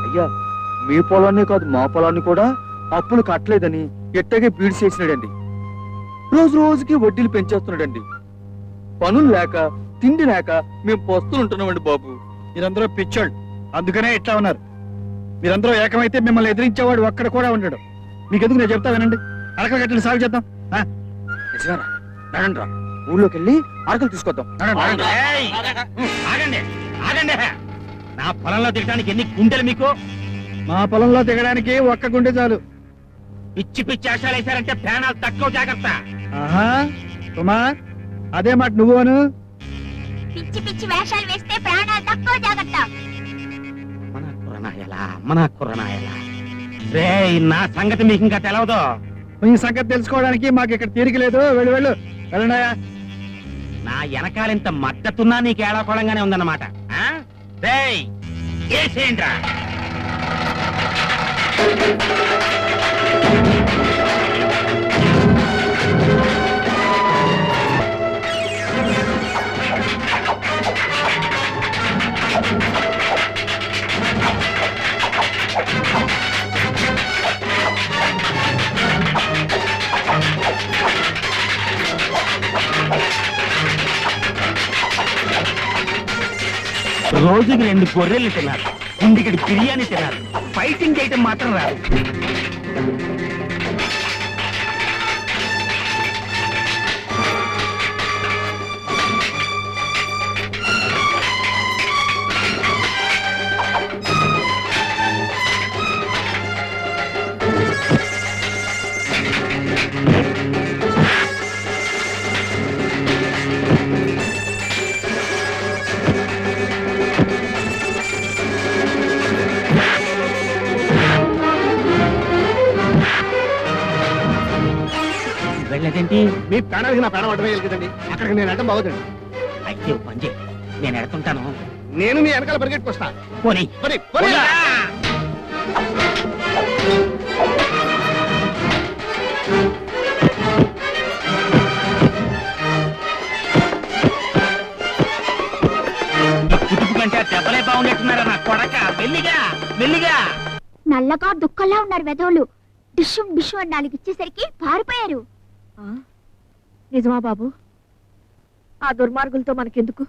అయ్యా మీ పొలాన్ని కాదు మా పొలాన్ని కూడా అప్పులు కట్టలేదని ఎట్టగే బీడు చేసినాడండి. రోజు రోజుకి వడ్డీలు పెంచేస్తున్నాడండి. పనులు లేక తిండి లేక మేము పస్తులు ఉంటున్నామండి బాబు. మీరందరూ పిచ్చోళ్ళు, అందుకనే ఇట్లా ఉన్నారు. మీరందరూ ఏకమైతే మిమ్మల్ని ఎదిరించేవాడు ఒక్కడ కూడా ఉండడు. మీకెందుకు నేను చెప్తా వినండి. అరకలు గట్టిని సాగు చేద్దాం. నిజమేనా? నడండి రా, ఊళ్ళోకి వెళ్ళి అరకలు తీసుకొద్దాం. ఆగండి ఆగండి, నా పొలంలో దిగడానికి ఎన్ని గుండెలు మీకు? మా పొలంలో దిగడానికి ఒక్క గుండె చాలు. పిచ్చి పిచ్చి ఆశాలు వేశారంటే ప్రాణాలు తక్కువ. జాగ్రత్త. ఆహా కుమార్, అదే మాట నువ్వును. పిచ్చి పిచ్చి వేషాలు వేస్తే ప్రాణాలు తక్కువ. జాగ్రత్త. మన కుర్రనాయలా రే, నా సంగతి మీకు ఇంకా తెలవదు. ఈ సంగతి తెలుసుకోవడానికి మాకు ఇక్కడ తీరిక లేదు. వెళ్ళు వెళ్ళు వెళ్ళండాయా. నా వెనకాలింత మద్దతున్నా నీకు ఏడాకోళంగానే ఉందన్నమాట. రేయ్ చేసేయండిరా. రోజుకి 2 గొర్రెలు తిన్నారు, ఇంటికి బిర్యానీ తిన్నారు, ఫైటింగ్ చేయటం మాత్రం రాదు. వెళ్ళేదేంటి? మీ ప్రాణానికి నా ప్రాణం అడ్డమే కదండి. అక్కడికి నేను అడ్డం బాగుందండి. అయితే పని చేయి, నేను ఎడుతుంటాను. నేను మీ వెనకాల పరిగెట్టుకొస్తా. పోనీ కుటుంబ కంటే దెబ్బలే బాగుండేట్టున్నారా నా కొడక. మెల్లిగా మెల్లిగా. నల్లగా దుఃఖంలా ఉన్నారు వెధవులు. డిషు డిషు అని 4 ఇచ్చేసరికి పారిపోయారు. నిజమా బాబు? ఆ దుర్మార్గులతో మనకెందుకు?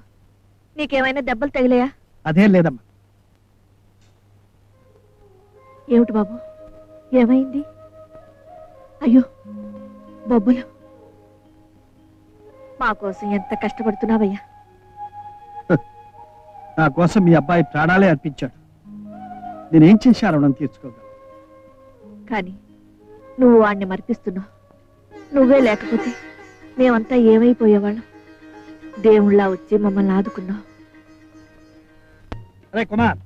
నీకేమైనా దెబ్బలు తగిలాయా? అదేం లేదమ్మా. ఏమిటి బాబు, ఏమైంది? అయ్యో బొబ్బులు, మా కోసం ఎంత కష్టపడుతున్నావయ్యా. నా కోసం మీ అబ్బాయి ప్రాణాలే అర్పించాడు. నేనేం చేశాను రుణం తీర్చుకోగలను. కానీ నువ్వు వాణ్ణి మర్పిస్తున్నావు. నువ్వే లేకపోతే మేమంతా ఏమైపోయేవాళ్ళం. దేవుళ్ళ వచ్చి మమ్మల్ని ఆదుకున్నావు. అరే కుమార్,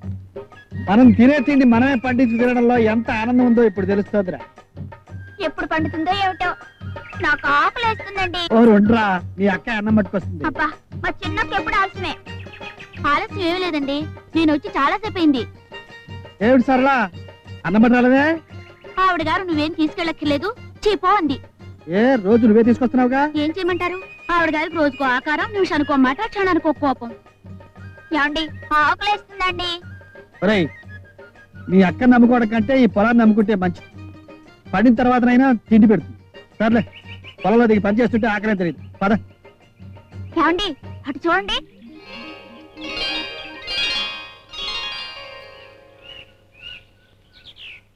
మనం తినే తిండి మనమే పండించి తినడంలో ఎంత ఆనందం ఉందో ఇప్పుడు తెలుస్తుందిరా. ఎప్పుడు పండుతుందో ఏమిటో, నాకు ఆకలేస్తుందండి. ఓ రెండ్రా, మీ అక్క అన్నం పట్టుకొస్తుంది. అబ్బా, మా చిన్నకి ఎప్పుడు ఆలస్యమే. ఆలస్యం ఏమీ లేదండి, నేను వచ్చి చాలా సేపు అయింది. ఏమిటి సరళా, అన్నం పట్టాలనే? ఆవిడ గారు నువ్వేం తీసుకెళ్ళక్కర్లేదు, చీపో అంది. ఏ రోజు నువ్వే తీసుకొస్తున్నావుగా? ఏం చేయమంటారు? ఆవిడ గారికి రోజుకో ఆకారం, నిమిషానికో మాట, క్షణానికో కోపం. ఏమండి, ఆకలేస్తుందండి. ఒరేయ్, మీ అక్కని నమ్ముకోవడం కంటే ఈ పొలాన్ని నమ్ముకుంటే మంచిది. పడిన తర్వాతనైనా తిండి పెడుతుంది. సర్లే, పొలంలో దిగి పని చేస్తుంటే ఆకలే తెలియదు. పద. ఏమండి, అటు చూడండి.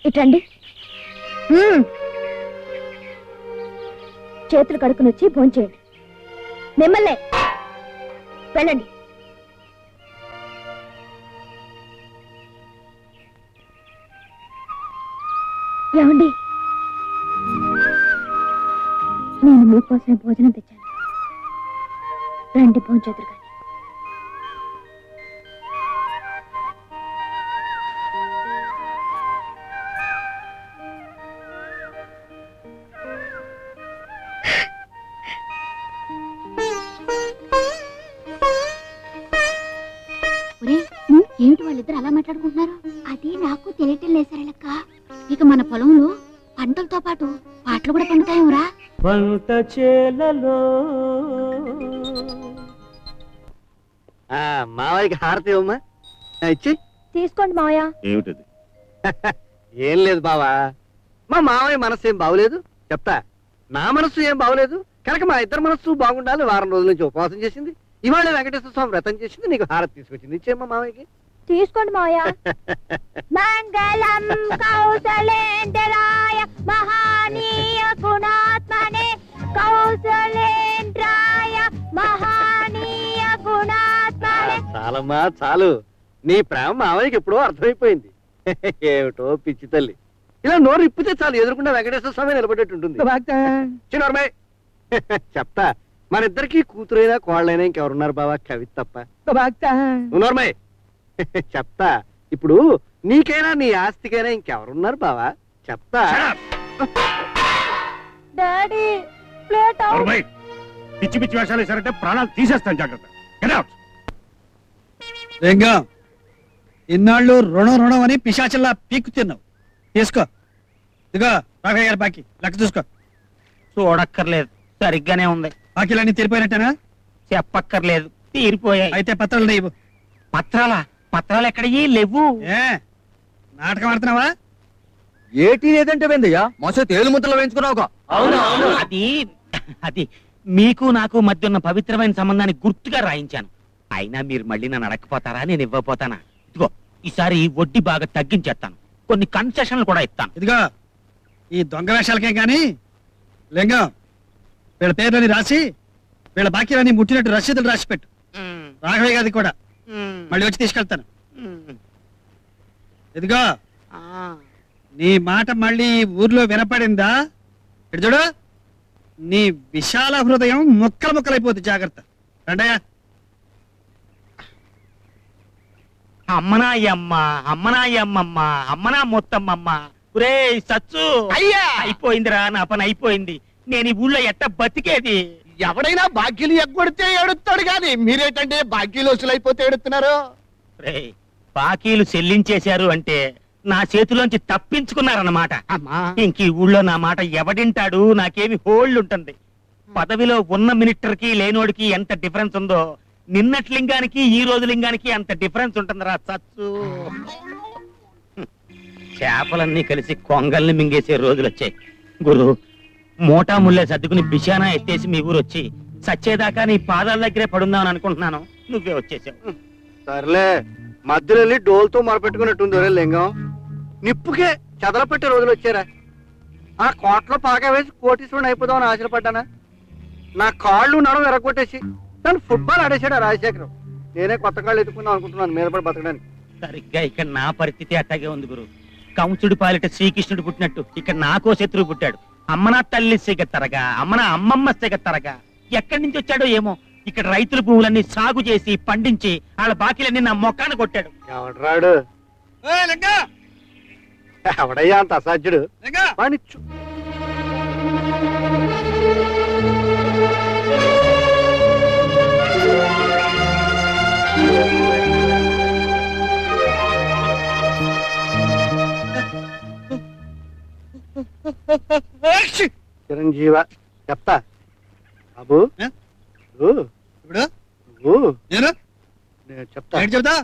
ఇటండి. చేతులు కడుకుని వచ్చి భోంచేయండి. మిమ్మల్నే వెళ్ళండి. ఏమండి, నేను మీకోసమే భోజనం తెచ్చాను. రండి భోంచేతురు కానీ. ఏమిటి వాళ్ళిద్దరు అలా మాట్లాడుకుంటున్నారు? అది నాకు తెలియటం లేసారలక్క. ఇక మన పొలంలో పంటలతో పాటు పాటలు కూడా పండుతాయేమరా? పంట చేలలో మావయ్యకి హారతి ఇవ్వమ్మా. ఇచ్చి తీసుకోండి మావయ్య. ఏమిటది? ఏం లేదు బావా, మా మావయ్య మనసు ఏం బాగోలేదు చెప్తా. నా మనసు ఏం బాగోలేదు కనుక మా ఇద్దరు మనసు బాగుండాలి. వారం రోజుల నుంచి ఉపవాసం చేసింది. ఇవాళ వెంకటేశ్వర స్వామి వ్రతం చేసింది. నీకు హారతి తీసుకొచ్చింది. ఇచ్చేమ్మా మావయ్యకి. తీసుకోండి మావయ్య. మంగళం కౌసలేంద్రాయ మహానీయ గుణాత్మనే కౌసలేంద్రాయ మహానీయ గుణాత్మనే. చాలమ్మా చాలు. నీ ప్రేమ మావయ్యకి ఎప్పుడో అర్థమైపోయింది. ఏమిటో పిచ్చి తల్లి, ఇలా నోరు ఇప్పితే చాలు ఎదురుకుండా వెంకటేశ్వర స్వామి నిలబడేట్టు ఉంటుంది. చిన్నమ్మాయి చెప్తా, మన ఇద్దరికి కూతురైనా కోళ్ళైనా ఇంకెవరున్నారు బావా? కవిత తప్ప. నోర్మయ్య చెప్తా, ఇప్పుడు నీకైనా నీ ఆస్తికైనా ఇంకెవరున్నారు బావా? చెప్తా. డాడీ ప్లేట్ పిచ్చి పిచ్చి వేషాలు వేసారంటే ప్రాణాలు తీసేస్తాను, జాగ్రత్త. Get out. లింగం, ఇన్నాళ్ళు రుణం అని పిశాచల్లా పీక్కు తిన్నావు. తీసుకో. ఇదిగో రాఘయ్య గారి బాకీ లెక్క చూసుకో. చూడక్కర్లేదు, సరిగ్గానే ఉంది. బాకీలన్నీ తీరిపోయినట్టేనా? చెప్పక్కర్లేదు, తీరిపోయాయి. అయితే పత్రాలు నీవు. పత్రాలు ఎక్కడయ్యి? లేవు. ఏ నాటకం ఆడుతున్నావా? ఏటీ లేదంటే వెందయ్యా మసే తేలు ముద్దలు వేయించుకున్నావుగా. అది మీకు నాకు మధ్య ఉన్న పవిత్రమైన సంబంధాన్ని గుర్తుగా రాయించాను. అయినా మీరు మళ్ళీ నన్ను అడగపోతారా? నేను ఇవ్వపోతానా? ఇదిగో ఈసారి వడ్డీ బాగా తగ్గించేస్తాను, కొన్ని కన్సెషన్లు కూడా ఇస్తాను. ఇదిగో ఈ దొంగ వేషాలకే గాని లింగం, వీళ్ళ పేర్లని రాసి వీళ్ళ బాకీలన్నీ ముట్టినట్టు రసీదులు రాసి పెట్టు. రాఘవయ్య గారికి కూడా మళ్ళీ వచ్చి తీసుకెళ్తాను. ఇదిగో నీ మాట మళ్ళీ ఊర్లో వినపడిందా? ఇటు చూడు, నీ విశాల హృదయం ముక్కలు ముక్కలైపోతుంది. జాగ్రత్త. రండయ్య. అమ్మనా మొత్తమ్మమ్మ. ఒరే సచ్చు, అయ్యా అయిపోయిందిరా, నా పని అయిపోయింది. నేను ఈ ఊళ్ళో ఎట్ట బతికేది? ఎవడైనా బాకీలు ఎగ్గొడితే ఏడుస్తాడు గాని మీరేంటంటే బాకీలు వసూలైపోతే ఏడుతున్నారు. రేయ్, బాకీలు చెల్లించేశారు అంటే నా చేతిలోంచి తప్పించుకున్నారన్నమాట. ఇంక ఈ ఊళ్ళో నా మాట ఎవడింటాడు? నాకేమి హోల్డ్ ఉంటుంది. పదవిలో ఉన్న మినిస్టర్కి లేనోడికి ఎంత డిఫరెన్స్ ఉందో, నిన్నటి లింగానికి ఈ రోజు లింగానికి అంత డిఫరెన్స్ ఉంటుందిరా సచ్చు. చేపలన్నీ కలిసి కొంగల్ని మింగేసే రోజులు వచ్చాయి. గురు, మోటా ముల్లే సర్దుకుని బిషానా ఎత్తేసి మీ ఊరు వచ్చి సచ్చేదాకా నీ పాదాల దగ్గరే పడుందామని అనుకుంటున్నాను. నువ్వే వచ్చేసావు. సర్లే, మధ్యలో వెళ్ళి డోల్తో మొరపెట్టుకున్నట్టుంది ఒరే లింగం. నిప్పుకే చెదలపెట్టే రోజులు వచ్చారా? ఆ కోట్లో పాక వేసి కోటీశ్వరుని అయిపోదామని ఆశపడ్డానా? నా కాళ్ళు నడవ ఎరగొట్టేసి తను ఫుట్బాల్ ఆడేశాడు ఆ రాజశేఖరం. నేనే కొత్త కాళ్ళు ఎత్తుకుందాం అనుకుంటున్నాను మీద పడి బతకడానికి. సరిగ్గా ఇక్కడ నా పరిస్థితి అట్టాగే ఉంది గురు. కంసుడి పాలిట శ్రీకృష్ణుడు పుట్టినట్టు ఇక్కడ నాకో శత్రువు పుట్టాడు. అమ్మనా తల్లి సిగత్తరగా, అమ్మనా అమ్మమ్మ సిగత్తరగా. ఎక్కడి నుంచి వచ్చాడో ఏమో. ఇక్కడ రైతుల భూములన్నీ సాగు చేసి పండించి వాళ్ళ బాకీలన్నీ నా మొక్కాన కొట్టాడు. ఎవడరాడు? ఎవడయ్యా అంత అసాధ్యుడు? వాడిని చిరంజీవ చెప్తా బాబు. ఇప్పుడు నేను చెప్తా. చెప్తా.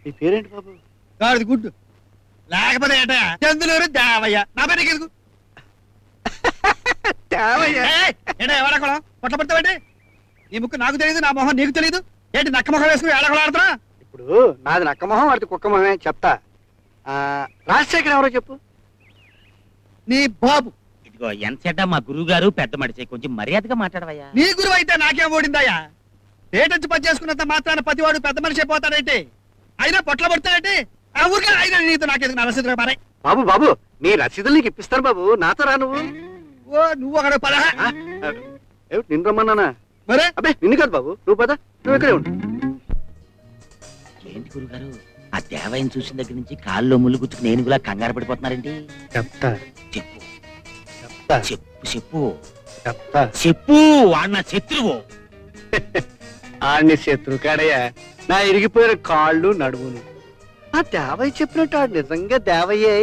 నీ పేరేంటి బాబు? గాడిది గుడ్డు. లేకపోతే ఏటా చందులూరు దేవయ్య. నా పేరు ఎందుకు? ఎవడకులం పొట్ల పడతావండి? నీ ముక్కు నాకు తెలియదు, నా మొహం నీకు తెలియదు. ఏంటి నక్క మొహం వేసుకుని ఏడకులం ఆడుతున్నా? ఇప్పుడు నాది నక్క మొహం, వాడిది కుక్క మొహమే. చెప్తా. రాజశేఖర్ ఎవరో చెప్పు. నీ బాబు. ఇదిగో ఎంతసేట మా గురువు గారు పెద్ద మడిచే, కొంచెం మర్యాదగా మాట్లాడవయ్యా. నీ గురువు అయితే నాకేం ఓడిందయ్యా? పేటెంచి పని చేసుకున్నంత మాత్రాన ప్రతివాడు పెద్ద మనిషి అయిపోతాడేంటి? అయినా పొట్ల పడతాడేంటి? ఆ ఊరికే అయినా నీతో నాకేది నా రసీదుగా మారాయి. బాబు బాబు, నీ రసీదులు నీకు ఇప్పిస్తాను బాబు. నాతో రా నువ్వు. ఓ నువ్వు అక్కడ పద. ఏమిటి నిన్ను రమ్మన్నానా? మరే అబ్బే నిన్ను కాదు బాబు, నువ్వు పద. నువ్వు ఇక్కడే ఉండు. ఏంటి గురుగారు, ఆ దేవాయని చూసిన దగ్గర నుంచి కాల్లో ముళ్ళు గుచ్చుకు నేను కూడా కంగారు పడిపోతున్నారేంటి? చెప్తా చెప్పు చెప్తా చెప్పు చెప్పు చెప్తా. చెప్పు. వాడు నా శత్రువు. ఆడిని శత్రువు కాడయ్యా, నా ఇరిగిపోయిన కాళ్ళు నడుమును. ఆ దేవయ్య చెప్పినట్టు ఆడు నిజంగా దేవయ్యే.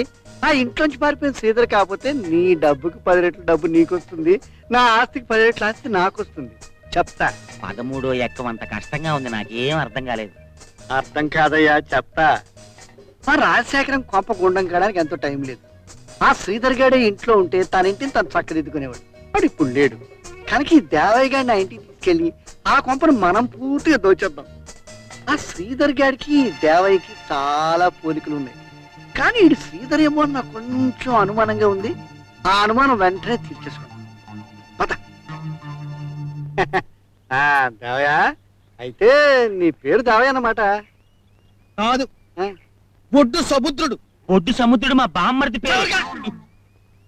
ఆ ఇంట్లోంచి పారిపోయిన శ్రీధర్ కాకపోతే నీ డబ్బుకి 10 రెట్ల డబ్బు నీకు వస్తుంది, నా ఆస్తికి 10 రెట్ల ఆస్తి నాకు వస్తుంది. చెప్తా. 13వ ఎక్కం అంత కష్టంగా ఉంది, నాకేం అర్థం కాలేదు. అర్థం కాదయ్యా, చెప్తా. ఆ రాజశేఖరం కొంప గుండం కాడానికి ఎంతో టైం లేదు. ఆ శ్రీధర్ గాడే ఇంట్లో ఉంటే తన ఇంటిని తను చక్కదిద్దుకునేవాడు. వాడు ఇప్పుడు లేడు కనుక ఈ దేవయ్య గారిని ఆ ఇంటికి తీసుకెళ్ళి ఆ కొంపను మనం పూర్తిగా దోచేద్దాం. ఆ శ్రీధర్ గారికి ఈ దేవయ్యకి చాలా పోలికలు ఉన్నాయి. కానీ ఈ శ్రీధర్ ఏమో నాకు కొంచెం అనుమానంగా ఉంది. ఆ అనుమానం వెంటనే తీర్చేసుకోండి. పద. దేవయ్య, అయితే నీ పేరు దేవయ్య అన్నమాట. కాదు, ఆ? ఒడ్డు సముద్రుడు. ఒడ్డు సముద్రుడు మా బామ్మర్ది పేరు. ఎవరుగా?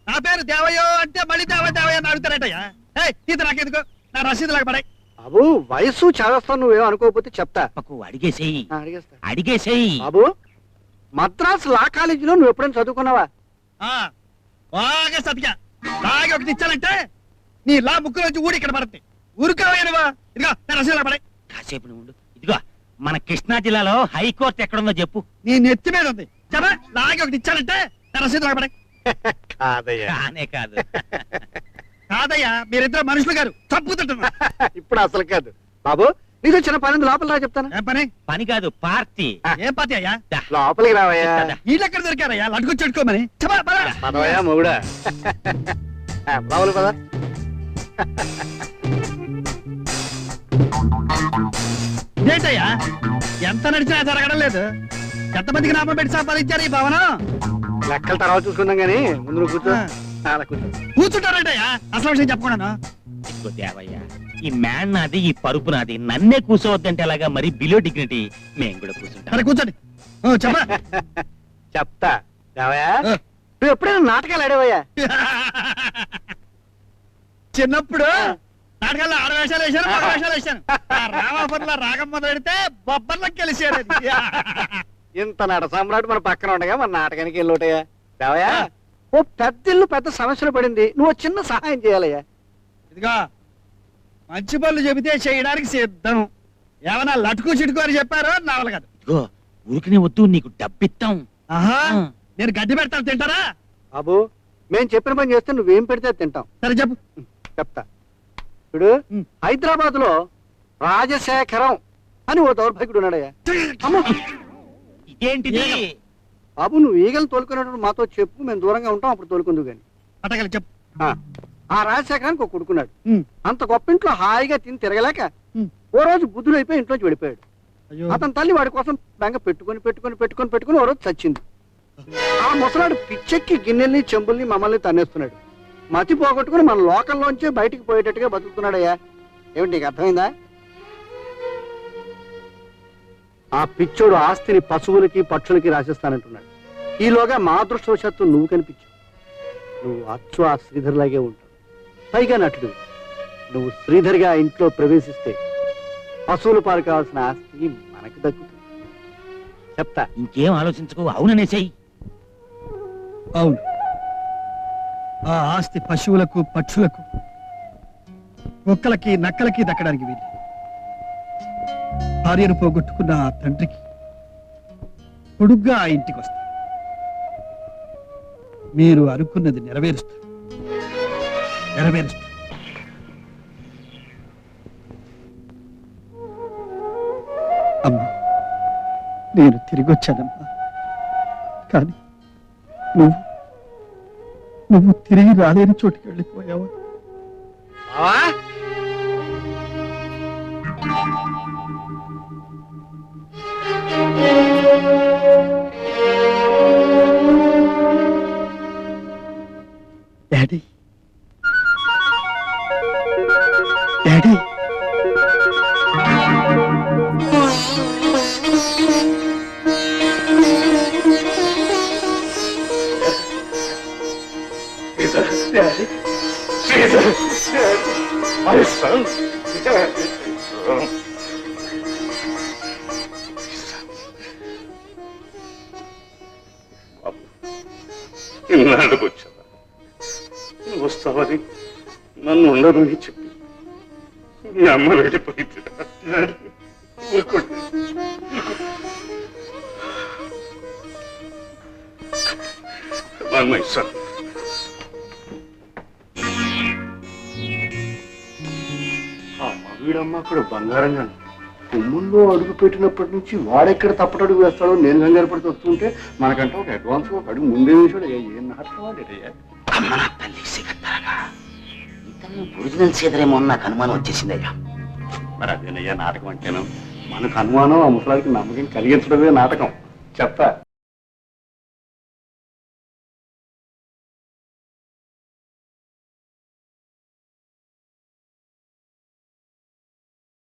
నా పేరు దేవయ్యో అంటే మళ్ళీ దేవయ్య అని అడుగుతారటయ్యా. ఇది నాకెందుకు, నా రసీదు లాగా పడాయి. బాబు, వయసు చదవస్తాను, నువ్వేం అనుకోకపోతే చెప్తా. పక్కు అడిగేసేయి, అడిగేస్తా. అడిగేసేయి. బాబు, మద్రాసు లా కాలేజీలో నువ్వు ఎప్పుడైనా చదువుకున్నావా? బాగా సతిగా బాగా ఒకటి ఇచ్చానంటే నీ లా ముక్కు నుంచి ఊడి ఇక్కడ పడుతుంది. ఊరుకోవా ఇదిగో నా రసీదు పడాయి. కాసేపు నువ్వు ఉండు. ఇదిగో మన కృష్ణా జిల్లాలో హైకోర్టు ఎక్కడుందో చెప్పు. నీ నెత్తి మీద ఉంది. చెప్పా, లాగే ఒకటి ఇచ్చానంటే నా రసీదు లాగా పడాయి. కాదయ్యా. కానే కాదు. కాదయ్యా, మీరిద్దరు మనుషులు గారు తప్పుతుంటున్నా. ఇప్పుడు అసలు కాదు. బాబు, నీకు చిన్న పని ఉంది, లోపల రా చెప్తాను. ఏం పని? పని కాదు, పార్టీ. ఏం పాతి అయ్యా? లోపలికి రావయ్యా. వీళ్ళు ఎక్కడ దొరికారయ్యా? లడ్డుకొచ్చి చెడుకోమని చెప్పా. పదవయ్యా మొగుడా. లోపలికి పద. ఇదేంటయ్యా, ఎంత నడిచినా జరగడం లేదు. ఎంతమందికి నామం పెట్టి సంపాదించారు ఈ భవనం? లెక్కల తర్వాత చూసుకుందాం గానీ ముందు నువ్వు కూర్చో. అలా కూర్చో. కూర్చుంటారంటయ్యా, అసలు విషయం చెప్పకుండా. ఇదిగో దేవయ్య, ఈ మ్యాన్ నాది, ఈ పరుపు నాది. నన్నే కూర్చోవద్దంటే అలాగా మరి బిలో డిగ్నిటీ. మేము కూడా కూర్చుంటాం. సరే కూర్చోండి. చెప్పా. చెప్తా. దేవయ్యా, నువ్వు ఎప్పుడైనా నాటకాలు ఆడేవయ్యా? చిన్నప్పుడు నాటకాల్లో ఆడవేషాలు వేశాను, మగ వేషాలు వేశాను. రామాపురంలో రాగం మొదలెడితే బొబ్బర్లకు కలిసాడు. ఇంత నట సమ్రాట్ మన పక్కన ఉండగా మన నాటకానికి వెళ్ళోటయ్యా. దేవయ్యా, ఓ పెద్ద ఇల్లు పెద్ద సమస్యలు పడింది, నువ్వు చిన్న సహాయం చేయాలయ్యా. ఇదిగా మంచి పనులు చెబితే చేయడానికి సిద్ధం. ఏమన్నా లటుకు చిటుకు అని చెప్పారో నావల కాదు. ఇదిగో ఊరికనే వద్దు, నీకు డబ్బిస్తాం. ఆహా, నేను గడ్డి పెడతాను, తింటారా? బాబు, మేము చెప్పిన పని చేస్తే నువ్వేం పెడితే అది తింటాం. సరే చెప్పు. చెప్తా. ఇప్పుడు హైదరాబాద్ లో రాజశేఖరం అని ఓ దౌర్భాగ్యుడు ఉన్నాడయ్యా. అమ్మో, ఇదేంటిది? బాబు, నువ్వు ఈగలు తోలుకునేటప్పుడు మాతో చెప్పు, మేము దూరంగా ఉంటాం, అప్పుడు తోలుకుందు గాని. అటగలి చెప్పు. ఆ రాజశేఖరానికి ఒక కొడుకున్నాడు. ఉమ్. అంత గొప్ప ఇంట్లో హాయిగా తిని తిరగలేక ఉమ్. ఓ రోజు బుద్ధులు అయిపోయి ఇంట్లోంచి వెళ్ళిపోయాడు. అయ్యో. అతని తల్లి వాడి కోసం బెంగ పెట్టుకొని ఓ రోజు చచ్చింది. ఆ ముసలాడు పిచ్చెక్కి గిన్నెల్ని చెంబుల్ని మమ్మల్ని తన్నేస్తున్నాడు. మతి పోగొట్టుకుని మన లోకల్లోంచే బయటికి పోయేటట్టుగా బతుకుతున్నాడయ్యా. ఏమిటి నీకు అర్థమైందా? ఆ పిచ్చోడు ఆస్తిని పశువులకి పక్షులకి రాసిస్తానంటున్నాడు. ఈలోగా మా అదృష్టవశాత్తు నువ్వు కనిపించావు. నువ్వు అచ్చు ఆ శ్రీధర్ లాగే ఉంటావు, పైగా నటుడు. నువ్వు శ్రీధర్గా ఇంట్లో ప్రవేశిస్తే పశువులు పాలు కావాల్సిన ఆస్తి మనకు దక్కుతుంది. చెప్తా. ఇంకేం ఆలోచించుకో, అవుననేసేయి. అవును, ఆ ఆస్తి పశువులకు పక్షులకు కుక్కలకి నక్కలకి దక్కడానికి వీలు. భార్యను పోగొట్టుకున్న ఆ తండ్రికి కొడుగ్గా ఆ ఇంటికి వస్తా. మీరు అనుకున్నది నెరవేరుస్తా. అమ్మా, నేను తిరిగి వచ్చానమ్మా. కానీ నువ్వు తిరిగి రాలేని చోటుకి వెళ్ళిపోయావా? డాడీ, డాడీ, ఇన్నాళ్ళకు వచ్చావా? నువ్వు వస్తావని నన్ను ఉండదని చెప్పి మీ అమ్మ వెళ్ళిపోయింది. వీడమ్మ అక్కడ బంగారంగా కొమ్ముల్లో అడుగు పెట్టినప్పటి నుంచి వాడెక్కడ తప్పటడుగు వేస్తాడో నేను కంగారు పడుతూ వస్తుంటే మనకంటే ఒక అడ్వాన్స్ ఒక అడుగు ముందే వేసాడు. ఏం నాటకం వాడేటయ్యా. అమ్మ నా తల్లి సిగత్తారగా ఇతను ఒరిజినల్ సీదరేమో అని నాకు అనుమానం వచ్చేసిందయ్యా. మరి అదేనయ్యా నాటకం అంటేను. మనకు అనుమానం ఆ ముసలాడికి నమ్మకం కలిగించడమే నాటకం. చెప్తా.